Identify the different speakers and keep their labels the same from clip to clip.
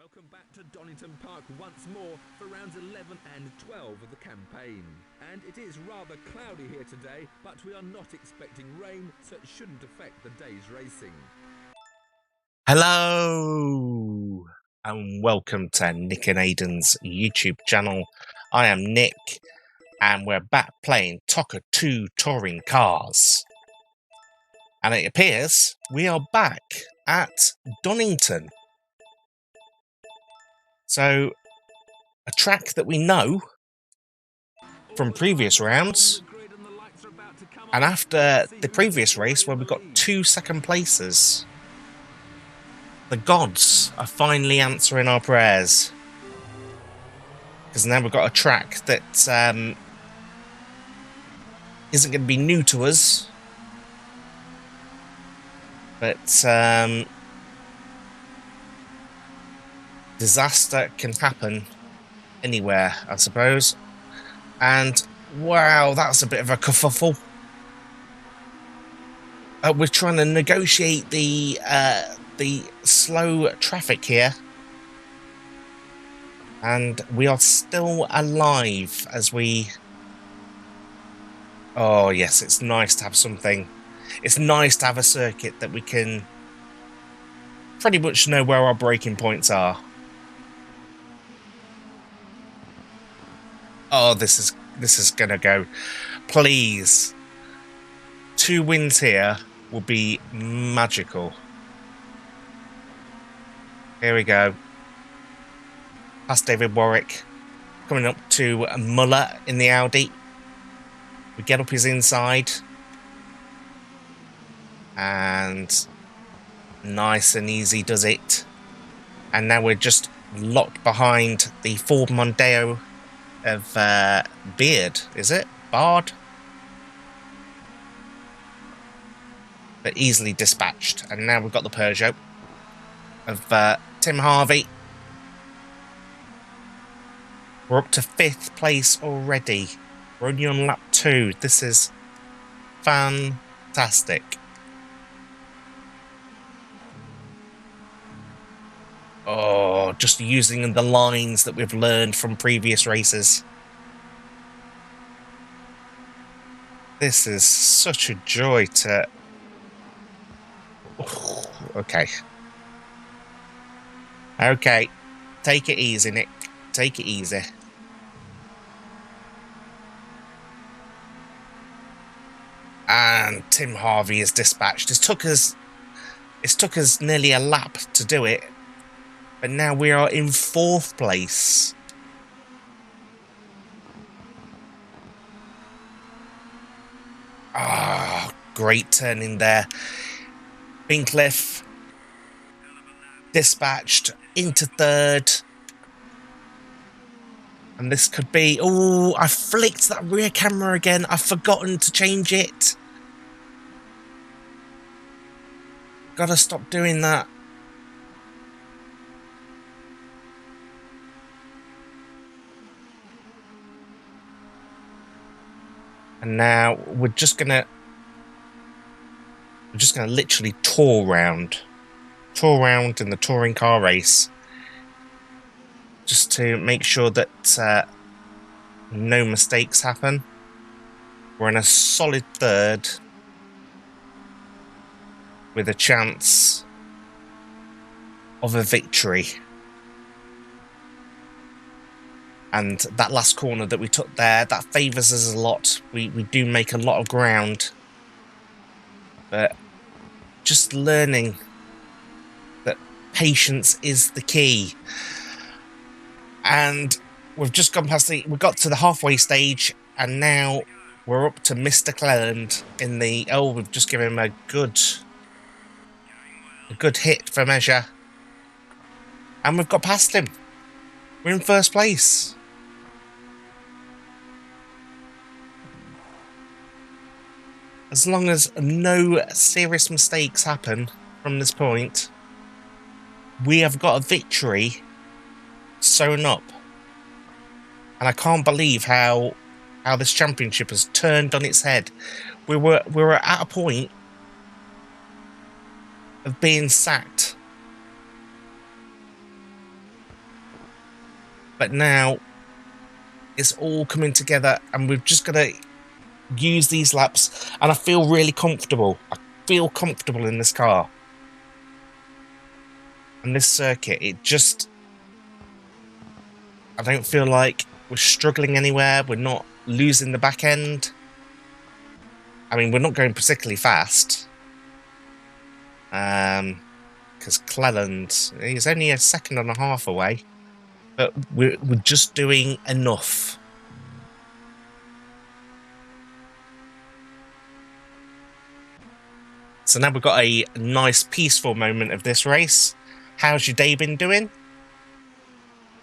Speaker 1: Welcome back to Donington Park once more for rounds 11 and 12 of the campaign. And it is rather cloudy here today, but we are not expecting rain, so it shouldn't affect the day's racing.
Speaker 2: Hello and welcome to Nick and Aidan's YouTube channel. I am Nick and we're back playing Toca 2 touring cars. And it appears we are back at Donington. So, a track that we know from previous rounds, and after the previous race where we got 2 second places, the gods are finally answering our prayers. Because now we've got a track that isn't going to be new to us, but disaster can happen anywhere, I suppose. And wow, that's a bit of a kerfuffle. We're trying to negotiate the slow traffic here, and we are still alive as we... Oh yes, it's nice to have something. It's nice to have a circuit that we can pretty much know where our braking points are. Oh, this is gonna go. Please, 2 wins here will be magical. Here we go. Past David Warwick, coming up to Muller in the Audi. We get up his inside, and nice and easy does it. And now we're just locked behind the Ford Mondeo of Beard, is it? Bard? But easily dispatched. And now we've got the Peugeot of Tim Harvey. We're up to 5th place already. We're only on lap 2. This is fantastic. Oh, just using the lines that we've learned from previous races. This is such a joy to... Oh, okay. Okay. Take it easy, Nick. Take it easy. And Tim Harvey is dispatched. It took us nearly a lap to do it. But now we are in 4th place. Ah, great turn in there. Bincliffe dispatched into 3rd. And this could be... Oh, I flicked that rear camera again. I've forgotten to change it. Gotta stop doing that. And now we're just gonna literally tour round in the touring car race, just to make sure that no mistakes happen. We're in a solid 3rd with a chance of a victory. And that last corner that we took there, that favours us a lot. We do make a lot of ground. But just learning that patience is the key. And we've just gone past we got to the halfway stage, and now we're up to Mr. Cleland in the... Oh, we've just given him a good hit for measure. And we've got past him. We're in 1st place. As long as no serious mistakes happen from this point, we have got a victory sewn up. And I can't believe how this championship has turned on its head. We were at a point of being sacked. But now it's all coming together and we've just got to use these laps. And I feel really comfortable. I feel comfortable in this car. And this circuit, I don't feel like we're struggling anywhere. We're not losing the back end. I mean, we're not going particularly fast. Because Cleland, he's only a second and a half away. But we're just doing enough. So now we've got a nice peaceful moment of this race. How's your day been doing?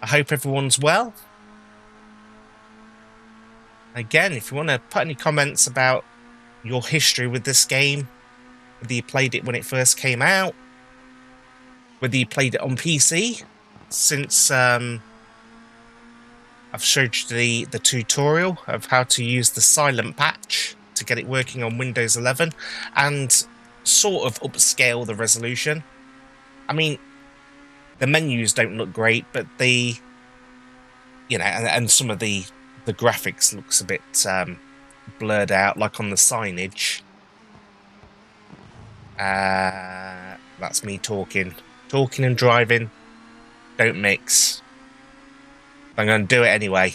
Speaker 2: I hope everyone's well. Again, if you want to put any comments about your history with this game, whether you played it when it first came out, whether you played it on PC, since I've showed you the tutorial of how to use the silent patch to get it working on Windows 11 and sort of upscale the resolution. I mean, the menus don't look great, but and some of the graphics looks a bit blurred out, like on the signage. That's me talking and driving don't mix. I'm going to do it anyway.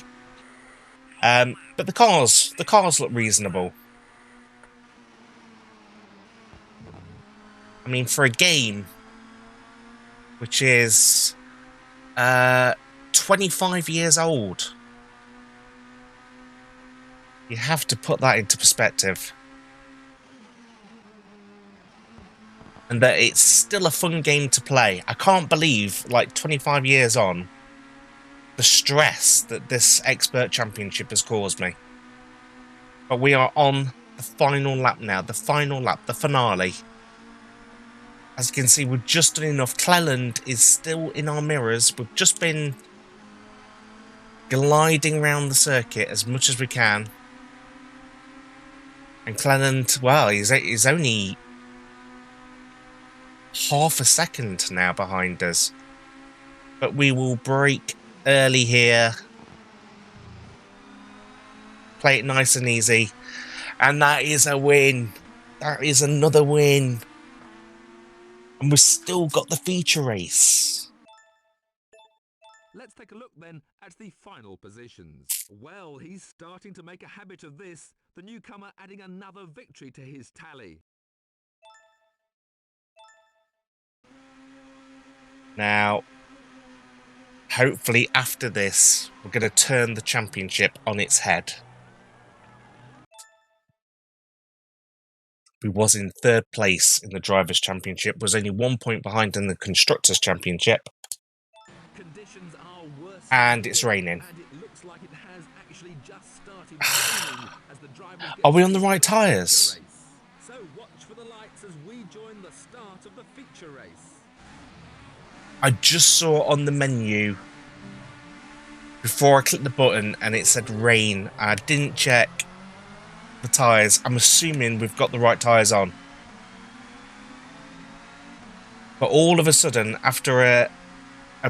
Speaker 2: But the cars look reasonable. I mean, for a game which is 25 years old, you have to put that into perspective. And that it's still a fun game to play. I can't believe, like 25 years on, the stress that this Expert Championship has caused me. But we are on the final lap now, the finale. As you can see, we've just done enough. Cleland is still in our mirrors. We've just been gliding around the circuit as much as we can. And Cleland, well, he's only half a second now behind us. But we will brake early here. Play it nice and easy. And that is a win. That is another win. And we've still got the feature race.
Speaker 1: Let's take a look then at the final positions. Well, he's starting to make a habit of this. The newcomer adding another victory to his tally.
Speaker 2: Now, hopefully after this, we're going to turn the championship on its head. We was in third place in the Drivers' Championship, was only 1 point behind in the Constructors' Championship.
Speaker 1: Conditions are worse
Speaker 2: and it's raining.
Speaker 1: And it looks like it has actually just started raining as the drivers get
Speaker 2: Are we on the right tyres?
Speaker 1: So watch for the lights as we join the start of the feature race.
Speaker 2: I just saw on the menu before I clicked the button and it said rain. I didn't check the tyres. I'm assuming we've got the right tyres on. But all of a sudden, after a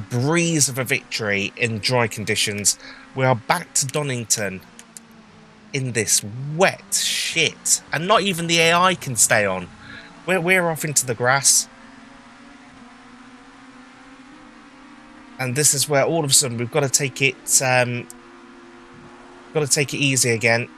Speaker 2: breeze of a victory in dry conditions, we are back to Donington in this wet shit. And not even the AI can stay on. We're off into the grass. And this is where all of a sudden we've got to take it easy again.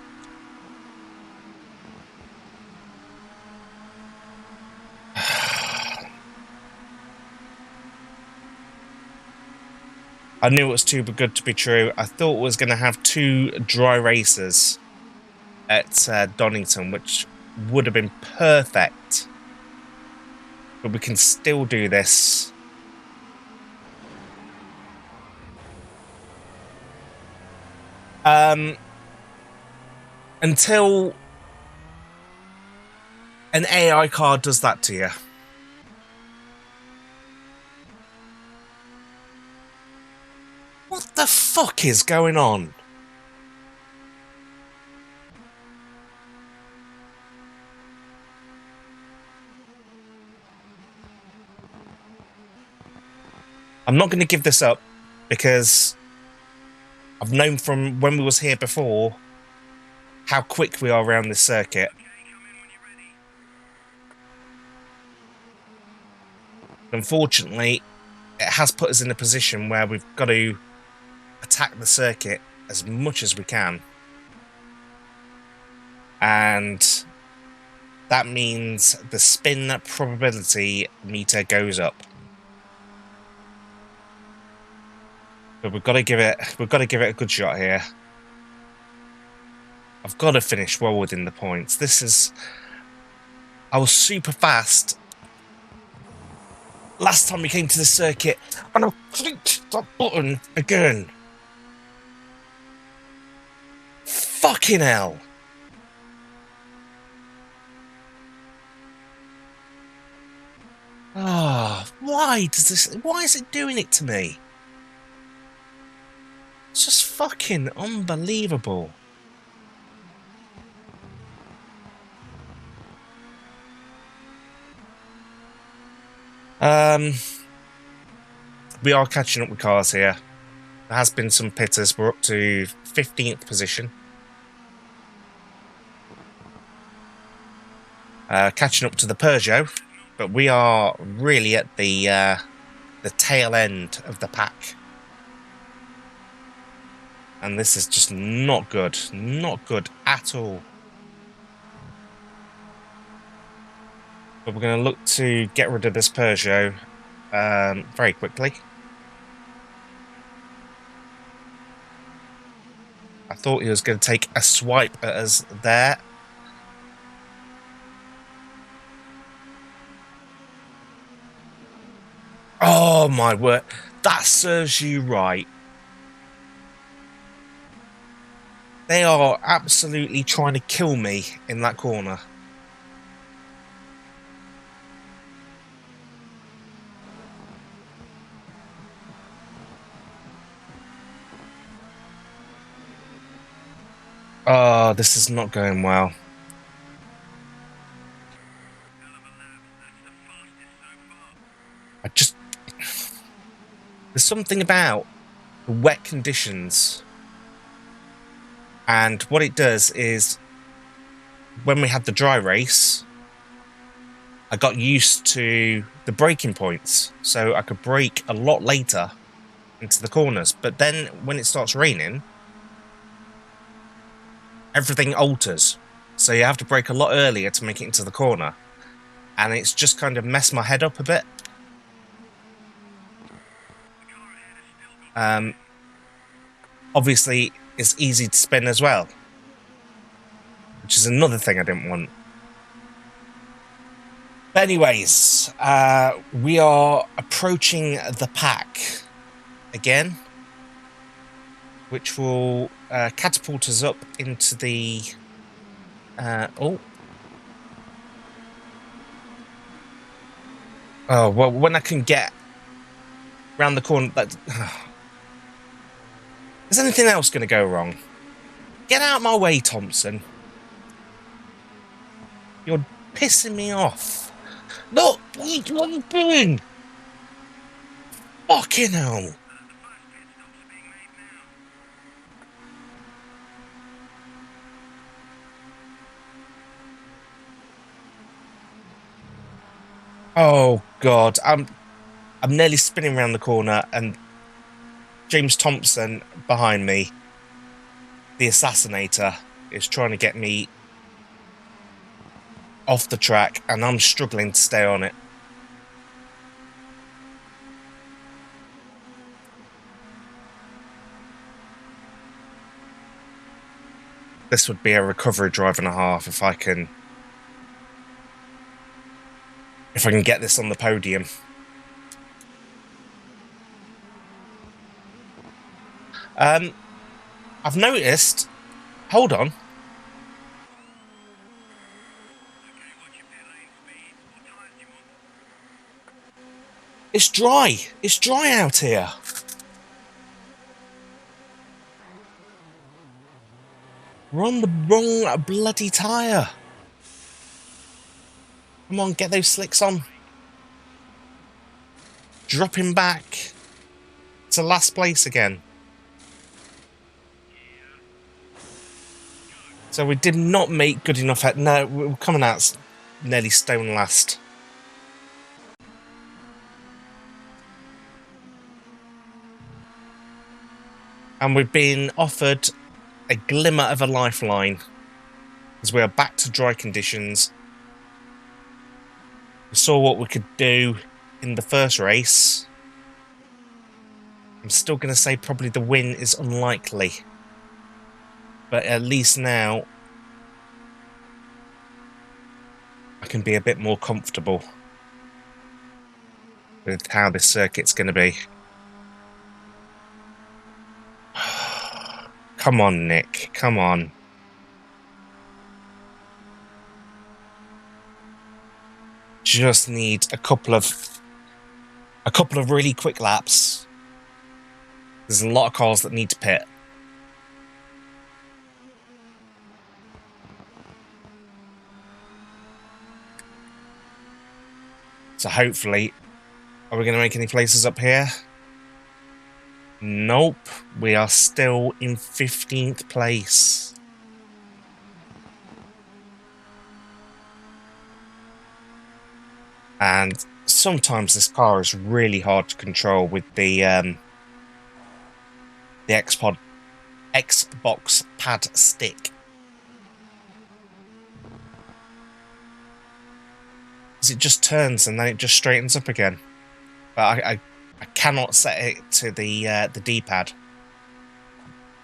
Speaker 2: I knew it was too good to be true. I thought we was going to have 2 dry races at Donington, which would have been perfect. But we can still do this. Until an AI car does that to you. What the fuck is going on? I'm not going to give this up because I've known from when we was here before how quick we are around this circuit. Unfortunately, it has put us in a position where we've got to attack the circuit as much as we can. And that means the spin probability meter goes up. But we've got to give it a good shot here. I've got to finish well within the points. I was super fast last time we came to the circuit, and I clicked that button again. Fucking hell. Ah, why is it doing it to me? It's just fucking unbelievable. We are catching up with cars here. There has been some pitters. We're up to 15th position. Catching up to the Peugeot, but we are really at the tail end of the pack. And this is just not good. Not good at all. But we're going to look to get rid of this Peugeot very quickly. I thought he was going to take a swipe at us there. Oh my word. That serves you right. They are absolutely trying to kill me in that corner. Oh, this is not going well. There's something about the wet conditions. And what it does is, when we had the dry race, I got used to the braking points. So I could brake a lot later into the corners. But then when it starts raining, everything alters. So you have to brake a lot earlier to make it into the corner. And it's just kind of messed my head up a bit. Obviously, it's easy to spin as well, which is another thing I didn't want. But anyways, we are approaching the pack again, which will catapult us up into the... Oh, well, when I can get round the corner... Is anything else going to go wrong? Get out of my way, Thompson. You're pissing me off. Look, what are you doing? Fucking hell. Oh, God. I'm nearly spinning around the corner and James Thompson behind me, the assassinator, is trying to get me off the track, and I'm struggling to stay on it. This would be a recovery drive and a half if I can get this on the podium. I've noticed... Hold on. It's dry. It's dry out here. We're on the wrong bloody tyre. Come on, get those slicks on. Dropping back to last place again. So we did not make good enough. No, we were coming out nearly stone last. And we've been offered a glimmer of a lifeline as we are back to dry conditions. We saw what we could do in the first race. I'm still going to say probably the win is unlikely. But at least now I can be a bit more comfortable with how this circuit's going to be. Come on, Nick. Come on. Just need a couple of really quick laps. There's a lot of cars that need to pit. So hopefully, are we going to make any places up here? Nope, we are still in 15th place. And sometimes this car is really hard to control with the Xbox pad stick. It just turns and then it just straightens up again. But I cannot set it to the D-pad.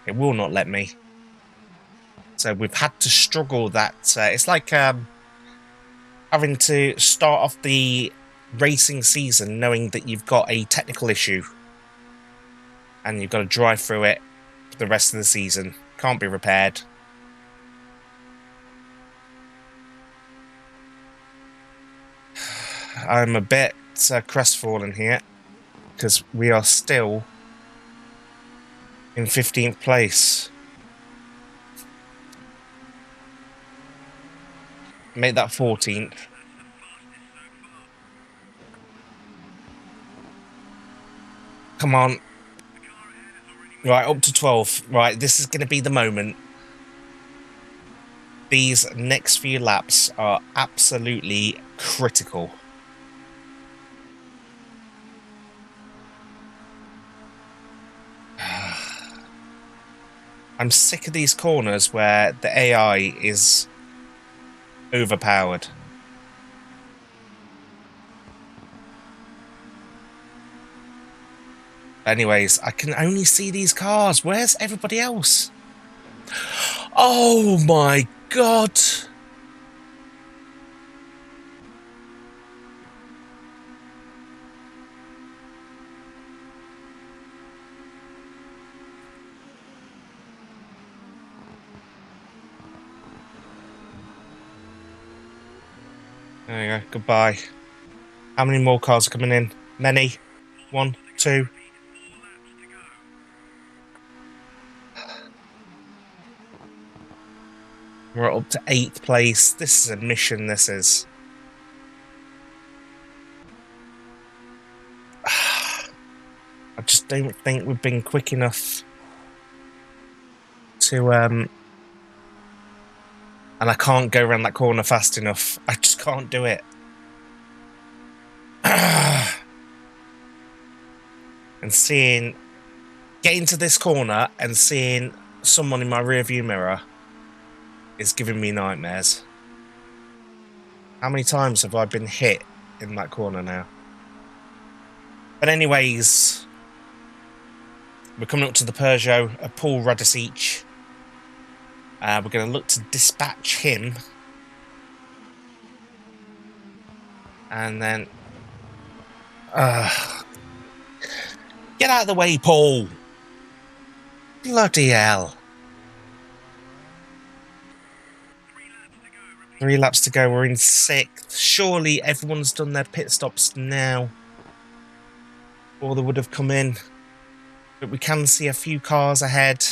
Speaker 2: It will not let me. So we've had to struggle that. It's like having to start off the racing season knowing that you've got a technical issue. And you've got to drive through it for the rest of the season. Can't be repaired. I'm a bit crestfallen here because we are still in 15th place. Make that 14th. Come on. Right, up to 12. Right, this is going to be the moment. These next few laps are absolutely critical. I'm sick of these corners where the AI is overpowered. Anyways, I can only see these cars. Where's everybody else? Oh my God. There you go. Goodbye. How many more cars are coming in? Many. 1, 2. We're up to 8th place. This is a mission, this is. I just don't think we've been quick enough to... And I can't go around that corner fast enough. I just can't do it. And getting to this corner and seeing someone in my rearview mirror is giving me nightmares. How many times have I been hit in that corner now? But anyways, we're coming up to the Peugeot of Paul Radisic. We're going to look to dispatch him. And then... get out of the way, Paul! Bloody hell. 3 laps to go. We're in 6th. Surely everyone's done their pit stops now. Or they would have come in. But we can see a few cars ahead.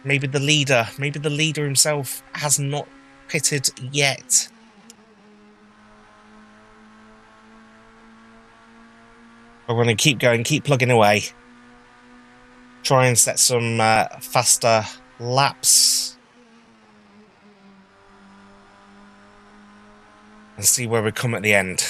Speaker 2: Maybe the leader himself has not pitted yet. We're going to keep going, keep plugging away. Try and set some faster laps and see where we come at the end.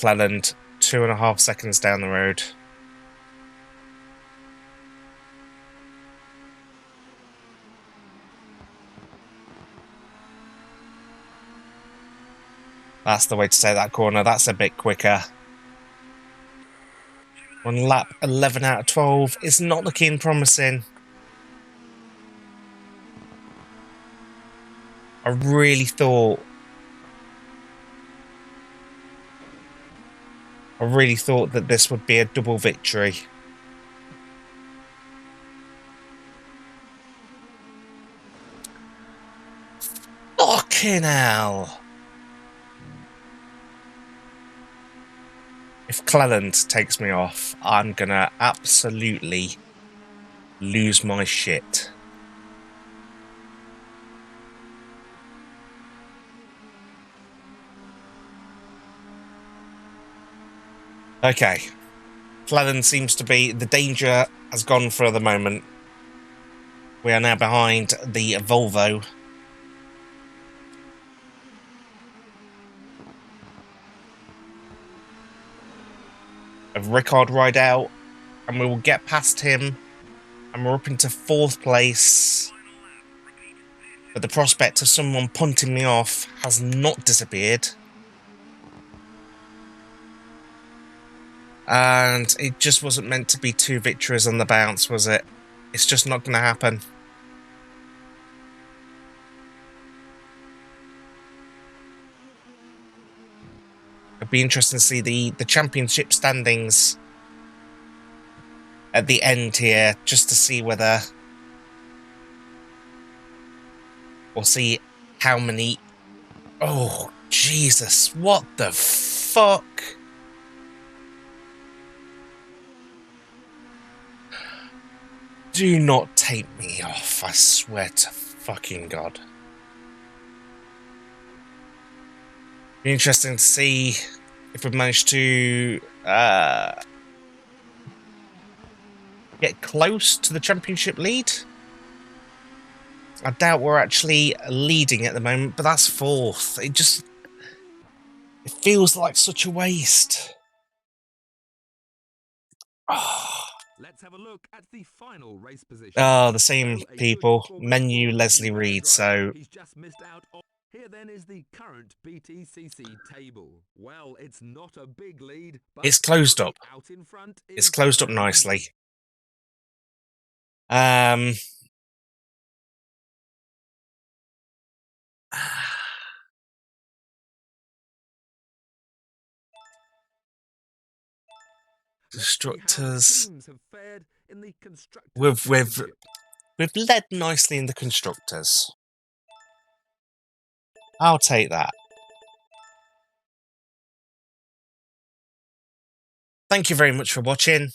Speaker 2: Cleland, 2.5 seconds down the road. That's the way to take that corner. That's a bit quicker. On lap 11 out of 12 is not looking promising. I really thought that this would be a double victory. Fucking hell. If Cleland takes me off, I'm gonna absolutely lose my shit. Okay. Cleland seems to be... the danger has gone for the moment. We are now behind the Volvo. Of Rickard ride out, and we will get past him, and we're up into 4th place. But the prospect of someone punting me off has not disappeared. And it just wasn't meant to be 2 victories on the bounce, was it? It's just not going to happen. It'd be interesting to see the championship standings at the end here, just to see whether... we'll see how many... oh, Jesus, what the fuck? Do not take me off, I swear to fucking God. Be interesting to see if we've managed to get close to the championship lead. I doubt we're actually leading at the moment, but that's 4th. It feels like such a waste. Oh.
Speaker 1: Let's have a look at the final race position.
Speaker 2: Oh, the same people. Menu Leslie Reed, so...
Speaker 1: he's just missed out on... here then is the current BTCC table. Well, it's not a big lead, but
Speaker 2: it's closed up.
Speaker 1: Out in front
Speaker 2: it's closed up nicely. The constructors. We've led nicely in the constructors. I'll take that. Thank you very much for watching.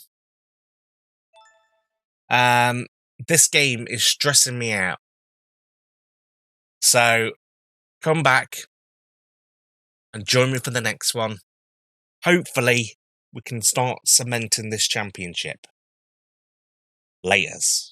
Speaker 2: This game is stressing me out. So come back and join me for the next one. Hopefully we can start cementing this championship. Laters.